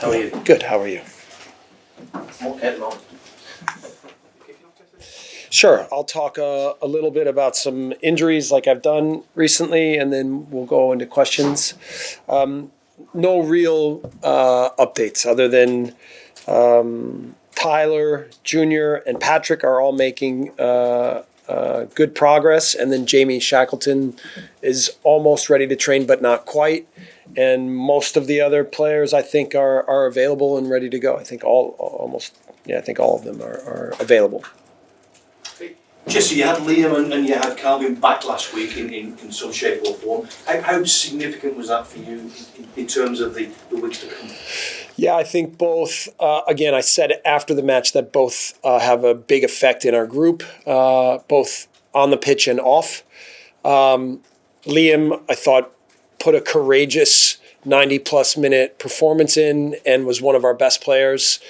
How are you? Good, how are you? Okay, long. Sure, I'll talk a little bit about some injuries like I've done recently, and then we'll go into questions. No real updates other than Tyler, Junior, and Patrick are all making good progress, and then Jamie Shackleton is almost ready to train, but not quite. And most of the other players, I think, are available and ready to go. I think all of them are available. Jesse, you had Liam and you had Calvin back last week in some shape or form. How significant was that for you in terms of the weeks to come? Yeah, I think both, again, I said after the match that both have a big effect in our group, both on the pitch and off. Liam, I thought, put a courageous 90-plus minute performance in and was one of our best players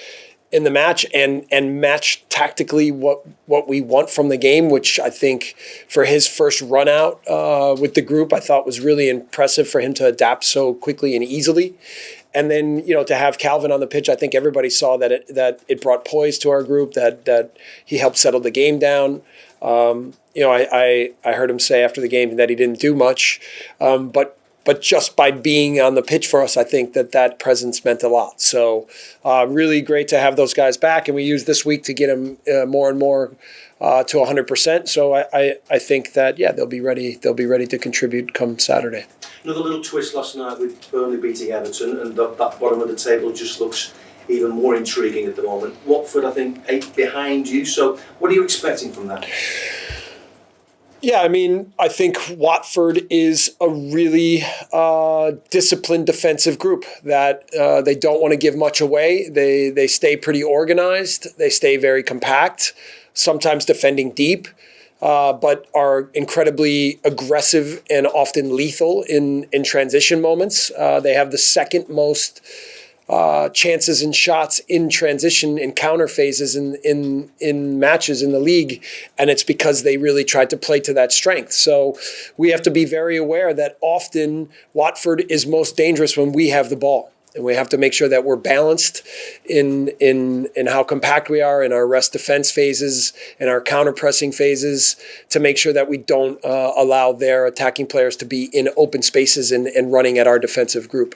in the match and matched tactically what we want from the game, which I think for his first run out with the group, I thought was really impressive for him to adapt so quickly and easily. And then, to have Calvin on the pitch, I think everybody saw that it brought poise to our group, that he helped settle the game down. I heard him say after the game that he didn't do much, but just by being on the pitch for us, I think that presence meant a lot. So really great to have those guys back, and we used this week to get them more and more to 100%. So I think that they'll be ready to contribute come Saturday. Another little twist last night with Burnley beating Everton, and that bottom of the table just looks even more intriguing at the moment. Watford, I think, 8 behind you. So what are you expecting from that? Yeah, I mean, I think Watford is a really disciplined defensive group that they don't want to give much away. They stay pretty organized. They stay very compact, sometimes defending deep, but are incredibly aggressive and often lethal in transition moments. They have the second most chances and shots in transition in counter phases in matches in the league, and it's because they really tried to play to that strength. So we have to be very aware that often Watford is most dangerous when we have the ball, and we have to make sure that we're balanced in how compact we are in our rest defense phases and our counter pressing phases to make sure that we don't allow their attacking players to be in open spaces and running at our defensive group.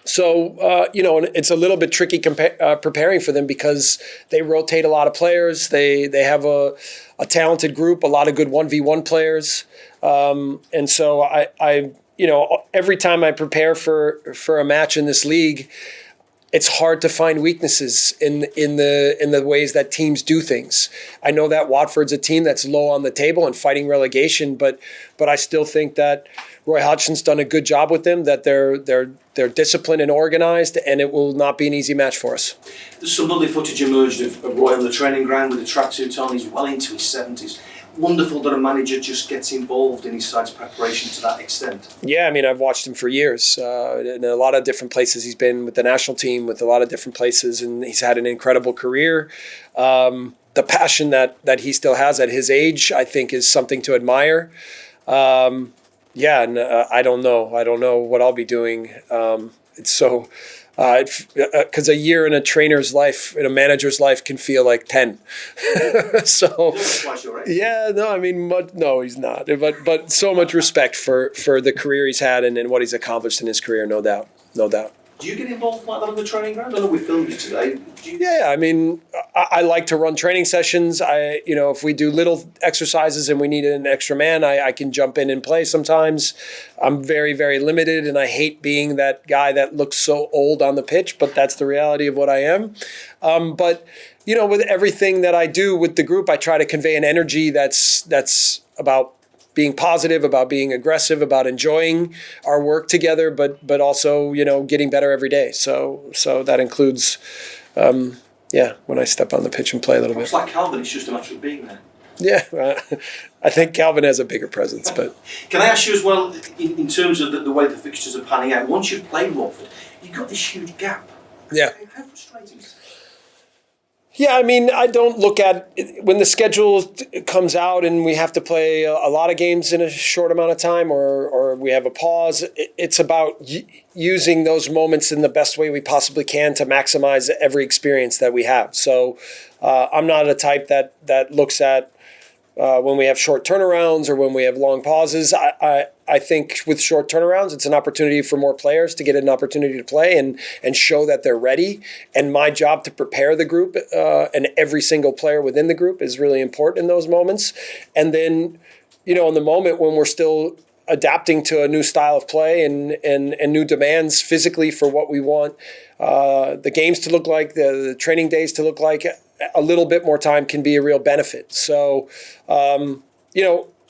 So, it's a little bit tricky preparing for them because they rotate a lot of players. They have a talented group, a lot of good 1v1 players. And so I every time I prepare for a match in this league, it's hard to find weaknesses in the ways that teams do things. I know that Watford's a team that's low on the table and fighting relegation, but I still think that Roy Hodgson's done a good job with them, that they're disciplined and organized, and it will not be an easy match for us. There's some lovely footage emerged of Roy on the training ground with the tracksuit on. He's well into his 70s. Wonderful that a manager just gets involved in his side's preparation to that extent. Yeah, I mean, I've watched him for years in a lot of different places. He's been with the national team, with a lot of different places, and he's had an incredible career. The passion that he still has at his age, I think, is something to admire. And I don't know what I'll be doing. It's so, because a year in a trainer's life, in a manager's life, can feel like 10. So, yeah, no, I mean, no, he's not. But so much respect for the career he's had and what he's accomplished in his career, no doubt. Do you get involved like that on the training ground? I know we filmed you today. Yeah, I mean, I like to run training sessions. If we do little exercises and we need an extra man, I can jump in and play sometimes. I'm very, very limited, and I hate being that guy that looks so old on the pitch, but that's the reality of what I am. But with everything that I do with the group, I try to convey an energy that's about being positive, about being aggressive, about enjoying our work together, but also, getting better every day. So that includes, when I step on the pitch and play a little bit. It's like Calvin, it's just a matter of being there. Yeah, I think Calvin has a bigger presence. But can I ask you as well, in terms of the way the fixtures are panning out, once you've played Watford, you've got this huge gap. Yeah. How frustrating is that? Yeah, I mean, I don't look at when the schedule comes out and we have to play a lot of games in a short amount of time, or we have a pause. It's about using those moments in the best way we possibly can to maximize every experience that we have. So I'm not a type that looks at when we have short turnarounds or when we have long pauses. I think with short turnarounds, it's an opportunity for more players to get an opportunity to play and show that they're ready. And my job to prepare the group and every single player within the group is really important in those moments. And then, in the moment when we're still adapting to a new style of play and new demands physically for what we want the games to look like, the training days to look like, a little bit more time can be a real benefit. So,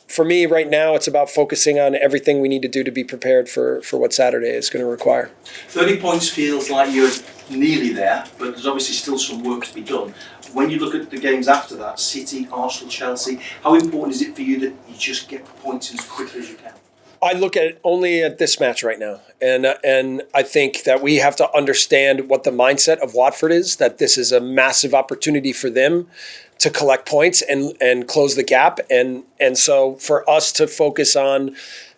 for me right now, it's about focusing on everything we need to do to be prepared for what Saturday is going to require. 30 points feels like you're nearly there, but there's obviously still some work to be done. When you look at the games after that, City, Arsenal, Chelsea, how important is it for you that you just get points in as quickly as you can? I look at only at this match right now, and I think that we have to understand what the mindset of Watford is, that this is a massive opportunity for them to collect points and close the gap. And so for us to focus on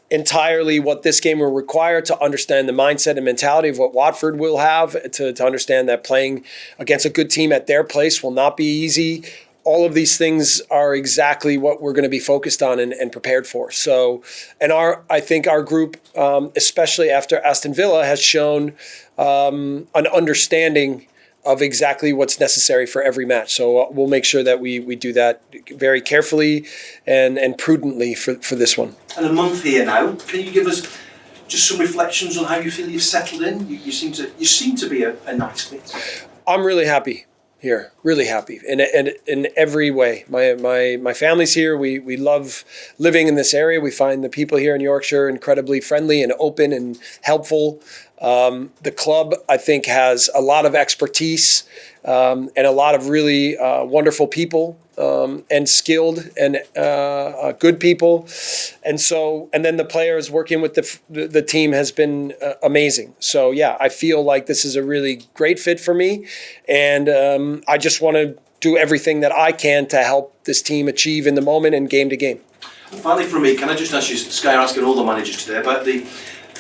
entirely what this game will require, to understand the mindset and mentality of what Watford will have, to understand that playing against a good team at their place will not be easy. All of these things are exactly what we're going to be focused on and prepared for. So, and I think our group, especially after Aston Villa, has shown an understanding of exactly what's necessary for every match. So we'll make sure that we do that very carefully and prudently for this one. And a month here now, can you give us just some reflections on how you feel you've settled in? You seem to be a nice fit. I'm really happy here, really happy in every way. My family's here. We love living in this area. We find the people here in Yorkshire incredibly friendly and open and helpful. The club, I think, has a lot of expertise and a lot of really wonderful people and skilled and good people. And then the players working with the team has been amazing. So, yeah, I feel like this is a really great fit for me. And I just want to do everything that I can to help this team achieve in the moment and game to game. And finally, from me, can I just ask you, Sky are asking all the managers today about the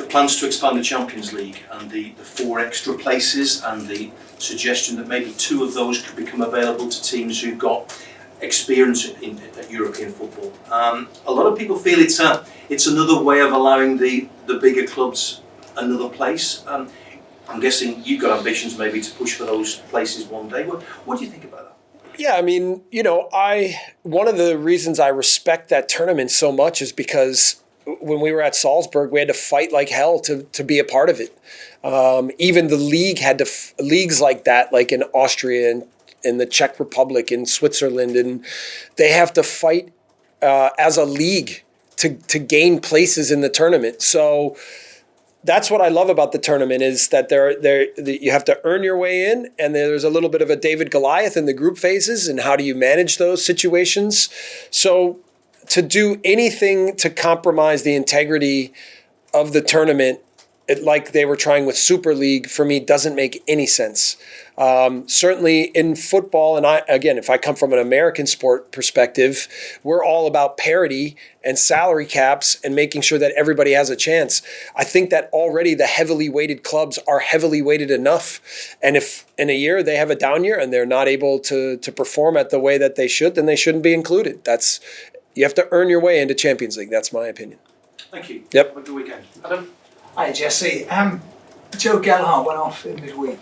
plans to expand the Champions League and the 4 extra places and the suggestion that maybe 2 of those could become available to teams who've got experience in European football. A lot of people feel it's another way of allowing the bigger clubs another place. I'm guessing you've got ambitions maybe to push for those places one day. What do you think about that? Yeah, I mean, one of the reasons I respect that tournament so much is because when we were at Salzburg, we had to fight like hell to be a part of it. Even the league had leagues like that, like in Austria and in the Czech Republic, in Switzerland, and they have to fight as a league to gain places in the tournament. So that's what I love about the tournament is that you have to earn your way in, and there's a little bit of a David Goliath in the group phases, and how do you manage those situations? So to do anything to compromise the integrity of the tournament, like they were trying with Super League, for me doesn't make any sense. Certainly in football, and if I come from an American sport perspective, we're all about parity and salary caps and making sure that everybody has a chance. I think that already the heavily weighted clubs are heavily weighted enough. And if in a year they have a down year and they're not able to perform at the way that they should, then they shouldn't be included. You have to earn your way into Champions League. That's my opinion. Thank you. Yep. Have a good weekend. Adam? Hi, Jesse. Joe Gelhardt went off in midweek.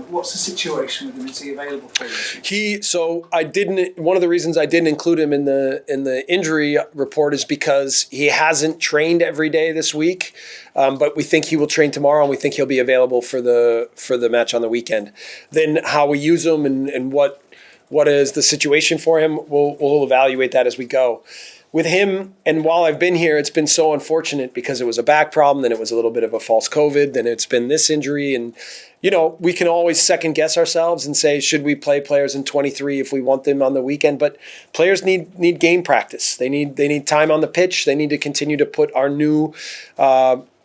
What's the situation with him? Is he available for you? One of the reasons I didn't include him in the injury report is because he hasn't trained every day this week. But we think he will train tomorrow, and we think he'll be available for the match on the weekend. Then how we use him and what is the situation for him, we'll evaluate that as we go. With him, and while I've been here, it's been so unfortunate because it was a back problem, then it was a little bit of a false COVID, then it's been this injury. And, we can always second guess ourselves and say, should we play players in 23 if we want them on the weekend? But players need game practice. They need time on the pitch. They need to continue to put our new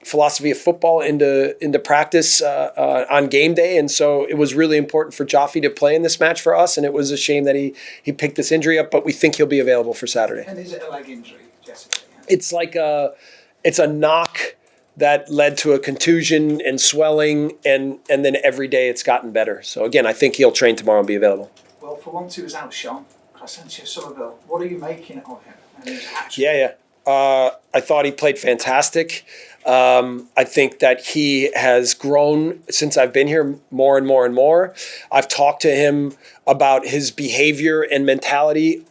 philosophy of football into practice on game day, and so it was really important for Joffe to play in this match for us, and it was a shame that he picked this injury up, but we think he'll be available for Saturday. And is it a leg injury, Jesse? It's it's a knock that led to a contusion and swelling, and then every day it's gotten better. So again, I think he'll train tomorrow and be available. Well, for once he was outshone. Crescentia Summerville. What are you making of him? Yeah. I thought he played fantastic. I think that he has grown since I've been here more and more and more. I've talked to him about his behavior and mentality,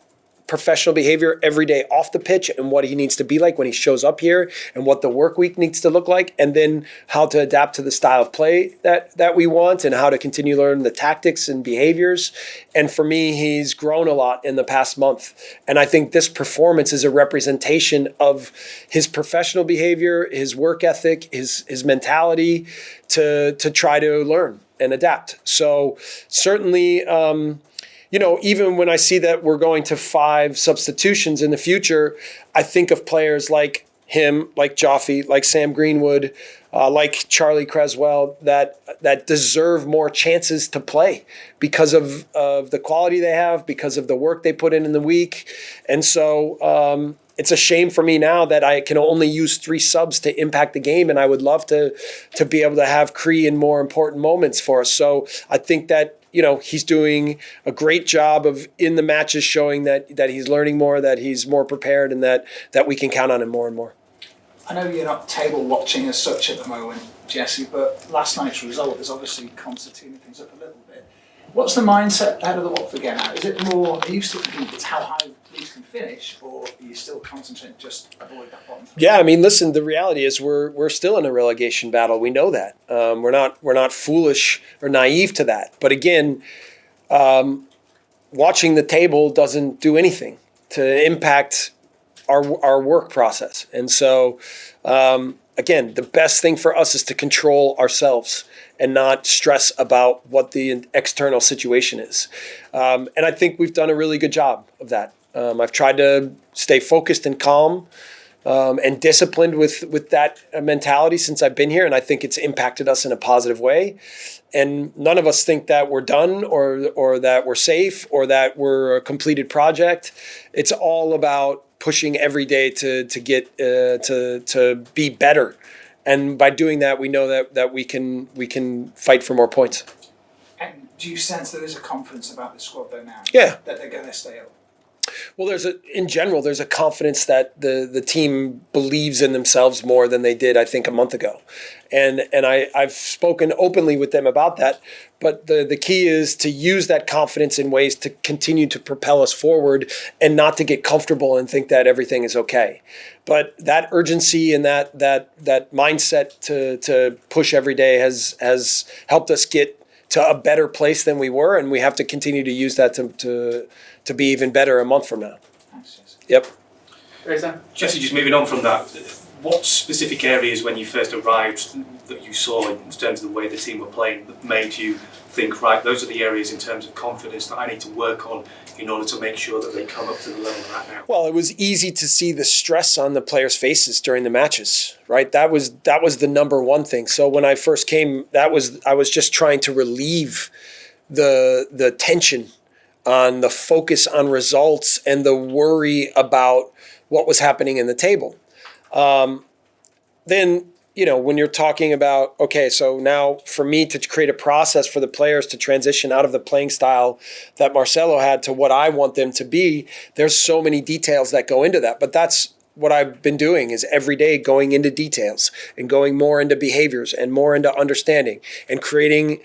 professional behavior every day off the pitch, and what he needs to be like when he shows up here, and what the work week needs to look like, and then how to adapt to the style of play that we want, and how to continue to learn the tactics and behaviors. And for me, he's grown a lot in the past month. And I think this performance is a representation of his professional behavior, his work ethic, his mentality to try to learn and adapt. So certainly, even when I see that we're going to 5 substitutions in the future, I think of players like him, like Joffe, like Sam Greenwood, like Charlie Creswell, that deserve more chances to play because of the quality they have, because of the work they put in the week. And so it's a shame for me now that I can only use 3 subs to impact the game, and I would love to be able to have Cree in more important moments for us. So I think that he's doing a great job of in the matches showing that he's learning more, that he's more prepared, and that we can count on him more and more. I know you're not table watching as such at the moment, Jesse, but last night's result is obviously concertinaing things up a little bit. What's the mindset ahead of the Watford game now? Is it more, are you still thinking it's how high Leeds can finish, or are you still concentrating just avoid that bottom? Yeah, I mean, listen, the reality is we're still in a relegation battle. We know that. We're not foolish or naive to that. But again, watching the table doesn't do anything to impact our work process. And so, again, the best thing for us is to control ourselves and not stress about what the external situation is. And I think we've done a really good job of that. I've tried to stay focused and calm and disciplined with that mentality since I've been here, and I think it's impacted us in a positive way. And none of us think that we're done or that we're safe or that we're a completed project. It's all about pushing every day to get to be better. And by doing that, we know that we can fight for more points. And do you sense there is a confidence about the squad though now? Yeah. That they're going to stay up? Well, there's a confidence that the team believes in themselves more than they did, I think, a month ago. And I've spoken openly with them about that. But the key is to use that confidence in ways to continue to propel us forward and not to get comfortable and think that everything is okay. But that urgency and that mindset to push every day has helped us get to a better place than we were, and we have to continue to use that to be even better a month from now. Thanks, Jesse. Yep. Jesse, just moving on from that, what specific areas when you first arrived that you saw in terms of the way the team were playing that made you think, right, those are the areas in terms of confidence that I need to work on in order to make sure that they come up to the level they're at now? Well, it was easy to see the stress on the players' faces during the matches, right? That was the number one thing. So when I first came, I was just trying to relieve the tension on the focus on results and the worry about what was happening in the table. Then, when you're talking about, okay, so now for me to create a process for the players to transition out of the playing style that Marcelo had to what I want them to be, there's so many details that go into that. But that's what I've been doing, is every day going into details and going more into behaviors and more into understanding and creating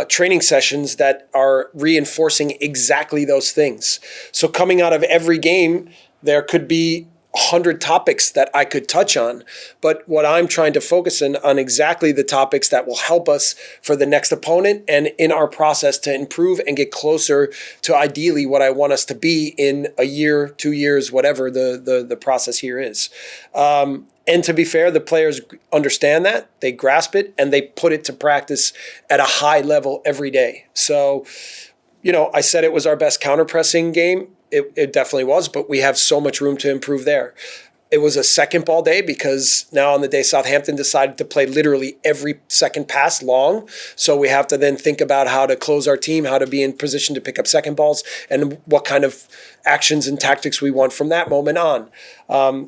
training sessions that are reinforcing exactly those things. So coming out of every game, there could be 100 topics that I could touch on, but what I'm trying to focus on exactly the topics that will help us for the next opponent and in our process to improve and get closer to ideally what I want us to be in a year, 2 years, whatever the process here is. And to be fair, the players understand that, they grasp it, and they put it to practice at a high level every day. So, I said it was our best counter-pressing game. It definitely was, but we have so much room to improve there. it was a second ball day because now on the day Southampton decided to play literally every second pass long. So we have to then think about how to close our team, how to be in position to pick up second balls, and what kind of actions and tactics we want from that moment on.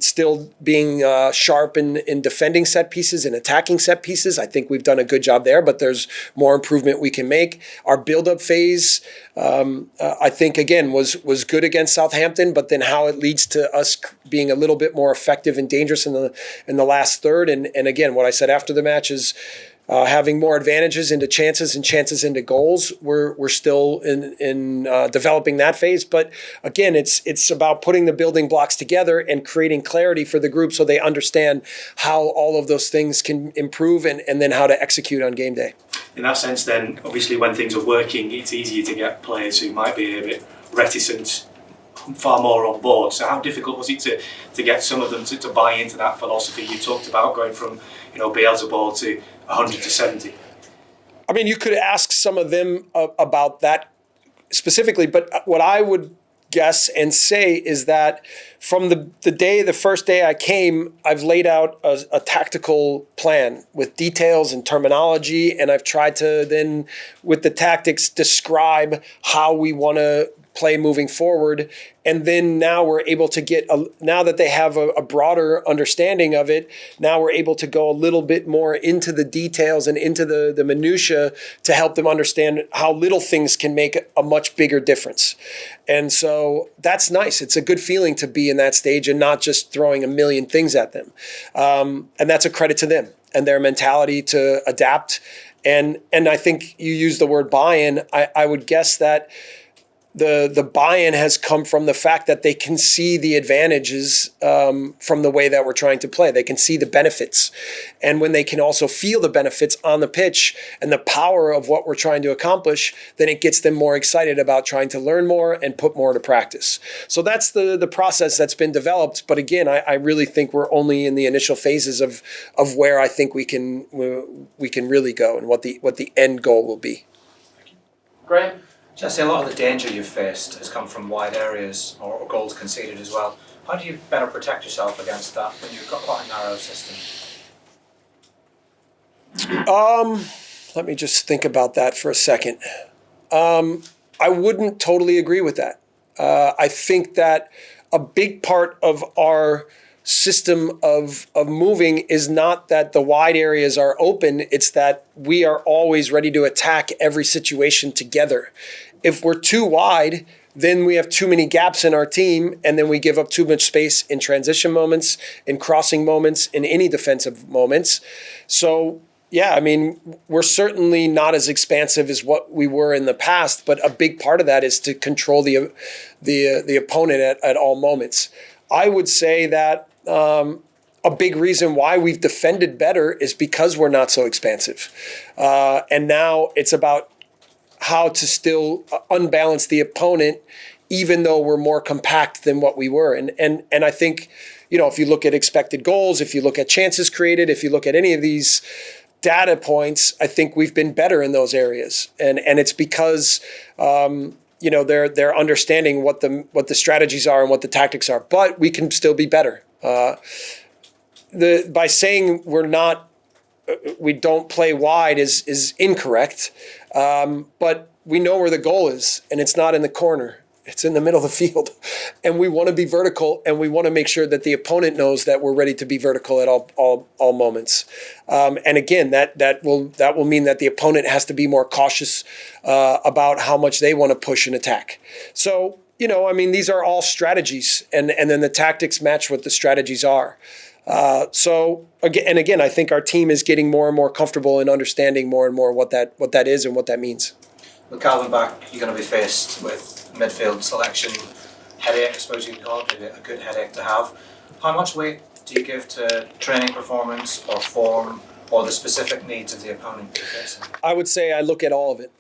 Still being sharp in defending set pieces and attacking set pieces. I think we've done a good job there, but there's more improvement we can make. Our build-up phase, I think, again, was good against Southampton, but then how it leads to us being a little bit more effective and dangerous in the last third. And again, what I said after the match is having more advantages into chances and chances into goals. We're still in developing that phase, but again, it's about putting the building blocks together and creating clarity for the group so they understand how all of those things can improve and then how to execute on game day. In that sense, then, obviously, when things are working, it's easier to get players who might be a bit reticent far more on board. So how difficult was it to get some of them to buy into that philosophy you talked about, going from Beelzebub to 100 to 70? I mean, you could ask some of them about that specifically, but what I would guess and say is that from the first day I came, I've laid out a tactical plan with details and terminology, and I've tried to then, with the tactics, describe how we want to play moving forward. And then now we're able to get, now that they have a broader understanding of it, now we're able to go a little bit more into the details and into the minutia to help them understand how little things can make a much bigger difference. And so that's nice. It's a good feeling to be in that stage and not just throwing a million things at them. And that's a credit to them and their mentality to adapt. And I think you use the word buy-in. I would guess that the buy-in has come from the fact that they can see the advantages from the way that we're trying to play. They can see the benefits. And when they can also feel the benefits on the pitch and the power of what we're trying to accomplish, then it gets them more excited about trying to learn more and put more to practice. So that's the process that's been developed. But again, I really think we're only in the initial phases of where I think we can really go and what the end goal will be. Graham? Jesse, a lot of the danger you've faced has come from wide areas or goals conceded as well. How do you better protect yourself against that when you've got quite a narrow system? Let me just think about that for a second. I wouldn't totally agree with that. I think that a big part of our system of moving is not that the wide areas are open, it's that we are always ready to attack every situation together. If we're too wide, then we have too many gaps in our team, and then we give up too much space in transition moments, in crossing moments, in any defensive moments. So, yeah, I mean, we're certainly not as expansive as what we were in the past, but a big part of that is to control the opponent at all moments. I would say that a big reason why we've defended better is because we're not so expansive. And now it's about how to still unbalance the opponent, even though we're more compact than what we were. And I think, if you look at expected goals, if you look at chances created, if you look at any of these data points, I think we've been better in those areas. And it's because they're understanding what the strategies are and what the tactics are. But we can still be better. By saying we don't play wide is incorrect, but we know where the goal is, and it's not in the corner. It's in the middle of the field, and we want to be vertical, and we want to make sure that the opponent knows that we're ready to be vertical at all moments. And again, that will mean that the opponent has to be more cautious about how much they want to push and attack. So, these are all strategies, and then the tactics match what the strategies are. So again, I think our team is getting more and more comfortable in understanding more and more what that is and what that means. With Calvin back, you're going to be faced with midfield selection headache, I suppose you can call it, maybe a good headache to have. How much weight do you give to training performance or form or the specific needs of the opponent you're facing? I would say I look at all of it.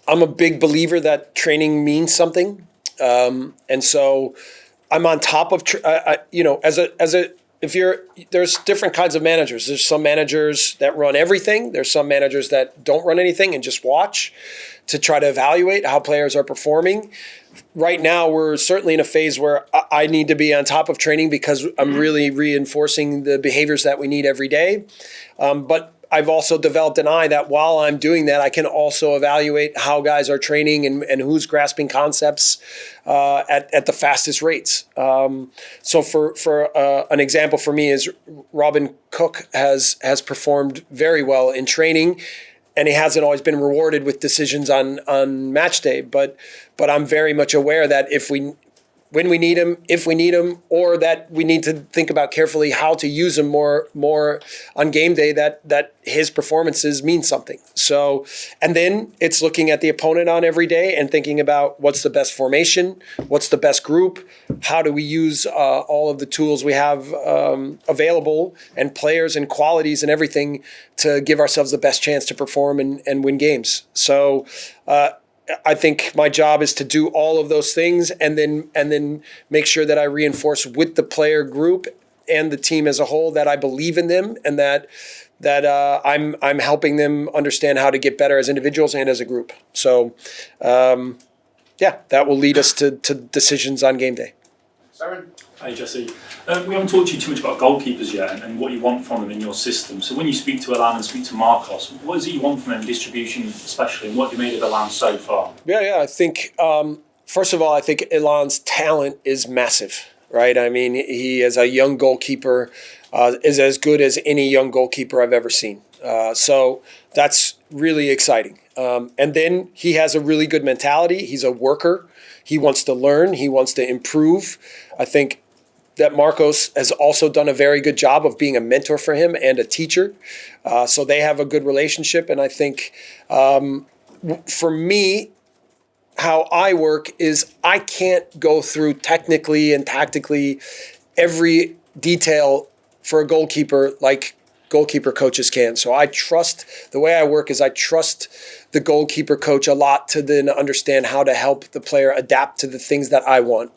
I'm a big believer that training means something, and so I'm on top of as there's different kinds of managers. There's some managers that run everything. There's some managers that don't run anything and just watch to try to evaluate how players are performing. Right now, we're certainly in a phase where I need to be on top of training because I'm really reinforcing the behaviors that we need every day. But I've also developed an eye that while I'm doing that, I can also evaluate how guys are training and who's grasping concepts at the fastest rates. So for an example for me is Robin Cook has performed very well in training, and he hasn't always been rewarded with decisions on match day. But I'm very much aware that when we need him, if we need him, or that we need to think about carefully how to use him more on game day, that his performances mean something. So, and then it's looking at the opponent on every day and thinking about what's the best formation, what's the best group, how do we use all of the tools we have available and players and qualities and everything to give ourselves the best chance to perform and win games. So, I think my job is to do all of those things and then make sure that I reinforce with the player group and the team as a whole that I believe in them and that I'm helping them understand how to get better as individuals and as a group. So, that will lead us to decisions on game day. Simon? Hi, Jesse. We haven't talked to you too much about goalkeepers yet and what you want from them in your system. So when you speak to Elan and speak to Marcos, what is it you want from them, distribution especially, and what have you made of Elan so far? Yeah. I think, first of all, I think Elan's talent is massive, right? I mean, he, as a young goalkeeper, is as good as any young goalkeeper I've ever seen. So that's really exciting. And then he has a really good mentality. He's a worker. He wants to learn. He wants to improve. I think that Marcos has also done a very good job of being a mentor for him and a teacher. So they have a good relationship. And I think for me, how I work is I can't go through technically and tactically every detail for a goalkeeper like goalkeeper coaches can. So I trust, the way I work is I trust the goalkeeper coach a lot to then understand how to help the player adapt to the things that I want.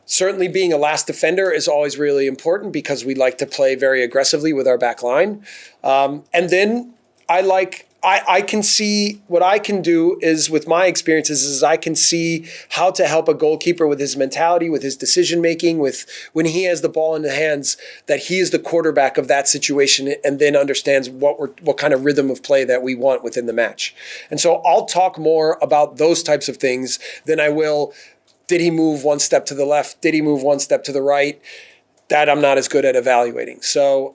Certainly being a last defender is always really important because we like to play very aggressively with our back line. And then I can see what I can do is with my experiences is I can see how to help a goalkeeper with his mentality, with his decision making, with when he has the ball in the hands, that he is the quarterback of that situation and then understands what kind of rhythm of play that we want within the match. And so I'll talk more about those types of things than I will, did he move one step to the left? Did he move one step to the right? That I'm not as good at evaluating. So,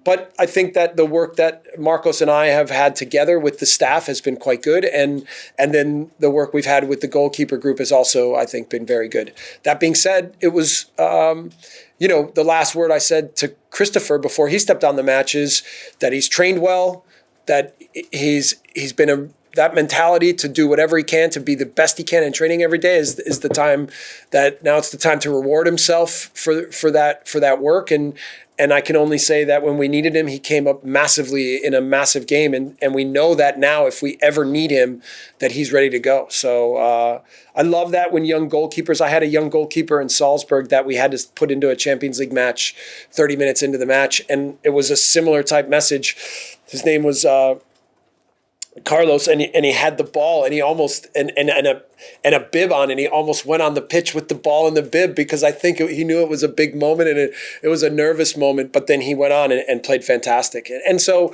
but I think that the work that Marcos and I have had together with the staff has been quite good. And then the work we've had with the goalkeeper group has also, I think, been very good. That being said, it was, the last word I said to Christopher before he stepped on the match is that he's trained well, that he's been that mentality to do whatever he can to be the best he can in training every day is the time that now it's the time to reward himself for that work. And I can only say that when we needed him, he came up massively in a massive game. And we know that now if we ever need him, that he's ready to go. So I love that when young goalkeepers, I had a young goalkeeper in Salzburg that we had to put into a Champions League match 30 minutes into the match. And it was a similar type message. His name was Carlos, and he had the ball, and he almost and a bib on, and he almost went on the pitch with the ball in the bib because I think he knew it was a big moment and it was a nervous moment. But then he went on and played fantastic, and so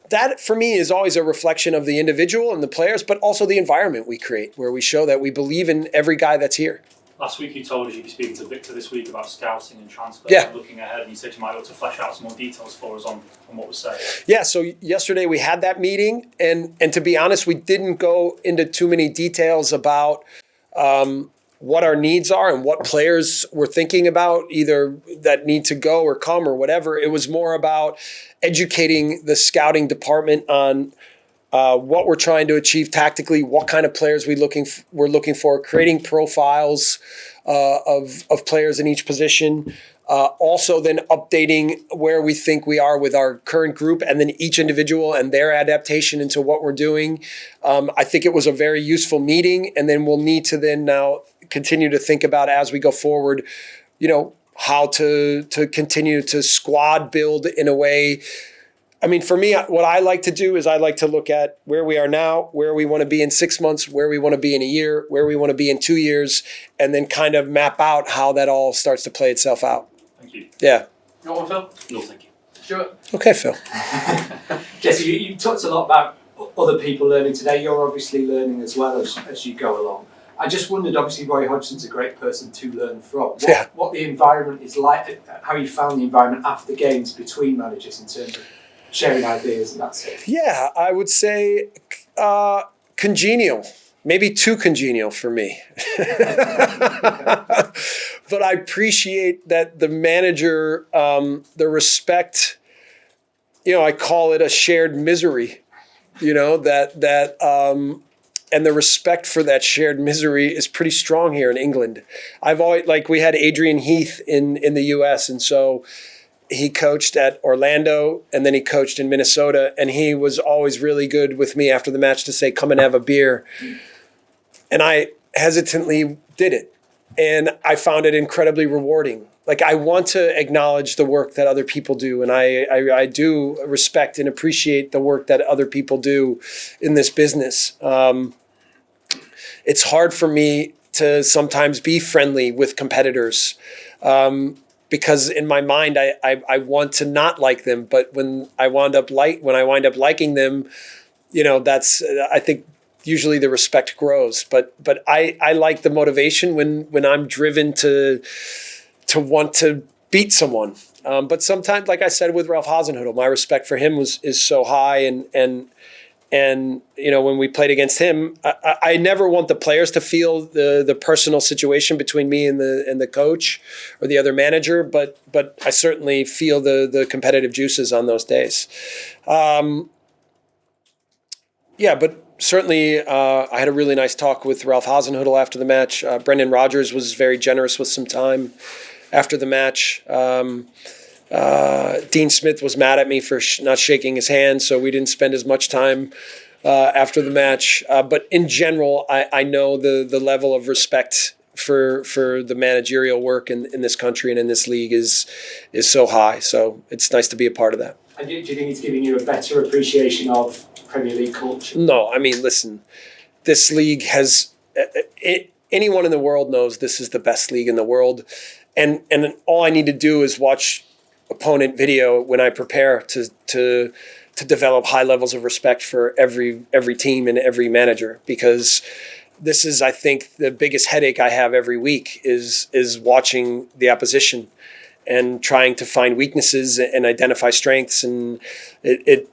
that for me is always a reflection of the individual and the players, but also the environment we create, where we show that we believe in every guy that's here. Last week you told us you'd be speaking to Victor this week about scouting and transfer and looking ahead, and you said you might be able to flesh out some more details for us on what was said. Yeah, so yesterday we had that meeting, and to be honest, we didn't go into too many details about what our needs are and what players we're thinking about, either that need to go or come or whatever. It was more about educating the scouting department on what we're trying to achieve tactically, what kind of players we're looking for, creating profiles of players in each position. Also then updating where we think we are with our current group and then each individual and their adaptation into what we're doing. I think it was a very useful meeting, and then we'll need to then now continue to think about as we go forward, how to continue to squad build in a way. I mean, for me, what I like to do is I like to look at where we are now, where we want to be in 6 months, where we want to be in a year, where we want to be in 2 years, and then kind of map out how that all starts to play itself out. Thank you. Yeah. You want one, Phil? No, thank you. Sure. Okay, Phil. Jesse, you talked a lot about other people learning today. You're obviously learning as well as you go along. I just wondered, obviously, Roy Hodgson's a great person to learn from. What the environment is like, how you found the environment after the games between managers in terms of sharing ideas and that sort of thing. Yeah, I would say congenial. Maybe too congenial for me. But I appreciate that the manager, the respect, I call it a shared misery, and the respect for that shared misery is pretty strong here in England. I've always, we had Adrian Heath in the US, and so he coached at Orlando and then he coached in Minnesota, and he was always really good with me after the match to say, come and have a beer. And I hesitantly did it. And I found it incredibly rewarding. I want to acknowledge the work that other people do. And I do respect and appreciate the work that other people do in this business. It's hard for me to sometimes be friendly with competitors. Because in my mind, I want to not like them, but when I wind up liking them, that's I think usually the respect grows. But I like the motivation when I'm driven to want to beat someone. But sometimes, like I said with Ralph Hasenhüttl, my respect for him is so high, and when we played against him, I never want the players to feel the personal situation between me and the coach or the other manager, but I certainly feel the competitive juices on those days. But certainly I had a really nice talk with Ralph Hasenhüttl after the match. Brendan Rodgers was very generous with some time after the match. Dean Smith was mad at me for not shaking his hand, so we didn't spend as much time after the match. But in general, I know the level of respect for the managerial work in this country and in this league is so high. So it's nice to be a part of that. And do you think it's giving you a better appreciation of Premier League culture? No, I mean, listen, this league has anyone in the world knows this is the best league in the world, and all I need to do is watch opponent video when I prepare to develop high levels of respect for every team and every manager, because this is, I think, the biggest headache I have every week is watching the opposition and trying to find weaknesses and identify strengths, and it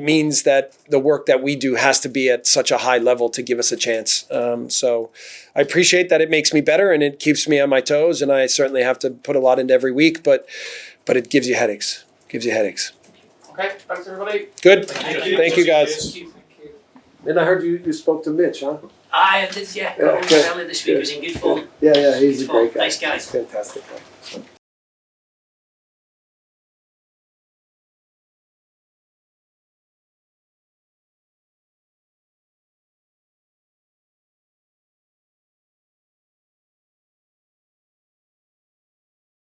means that the work that we do has to be at such a high level to give us a chance. So I appreciate that it makes me better and it keeps me on my toes, and I certainly have to put a lot into every week, but it gives you headaches. Okay, thanks everybody. Good. Thank you guys. And I heard you spoke to Mitch, huh? I did, yeah. Okay. Earlier this week was in good form. Yeah, he's a great guy. Nice guy. He's fantastic guy.